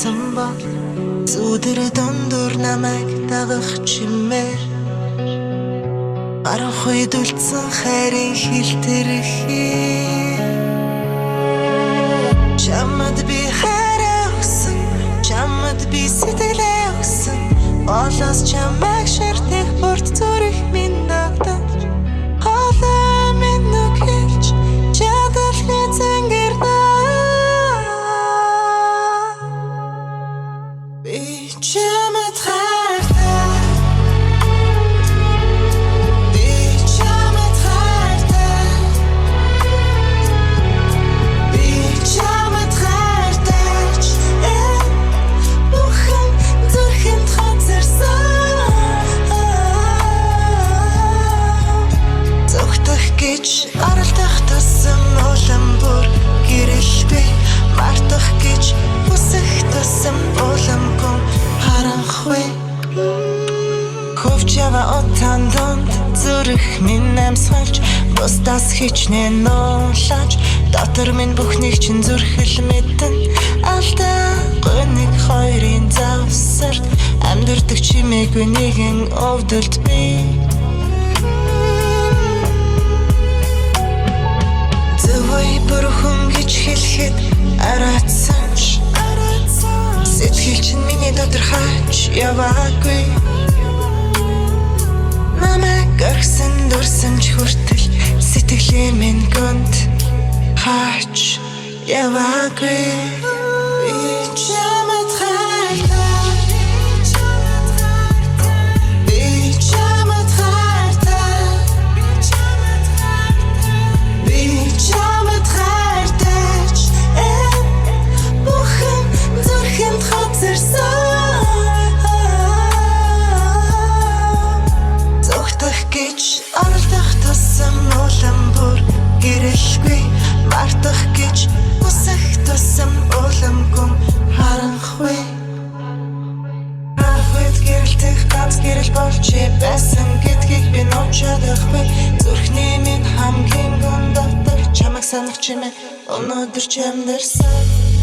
байсан бол зүдэр дундуур намайг дагах чимээ Арахуйд үлдсэн хайрын хилтэрхий Чамд би хайраа өгсөн Чамд би сэтгэлээ өгсөн Олоос чамайг ширтэх бүрт зүрх минь дагтаж Холоо минь нүгэлж чадалхи зангирдаа Би чамд хайртай Би чамд хайртай Би чамд хайртай Бүхэн зүрхэнд Зүгтэх гэж аралдах тусам улам бүр гэрэлгүй Мартах гэж хүсэх тусам улам гүн харанхуй Хөвч ява отан донд зүрх минь амсгалж Бусдаас хичнээн нуулаж Дотор минь бүхнийг чинь зүрхэл мэдэн Алдаа гүнийг хоёрын завсарт Амьдэрдэг чимээгүй нэгэн өвдөлт би Зөвхөн бүрхэн гэж хэлэхэд араацсанч Сэтгэл чинь миний дотор хаач яваагүй Намайг орхисон дурсан ч хүртэл Сэтгэлээ минь гүнд хаач яваагүй Би чамд хайртай Би чамд хайртай Би чамд хайртай Бүхэн зүрхэнд хоцорсон Зүгтэх гэж оролдох тусам улам бүр гэрэлгүй Мартах гэж хүсэх тусам улам гүн харанхуй Арахуйд гэрэлтэх ганц гэрэл болж байсан гэдгийг би нуучаадахгүй Зүрхний минь хамгийн гүн дотор чамайг санах чимээ өнөөдөр ч амьдэрсэн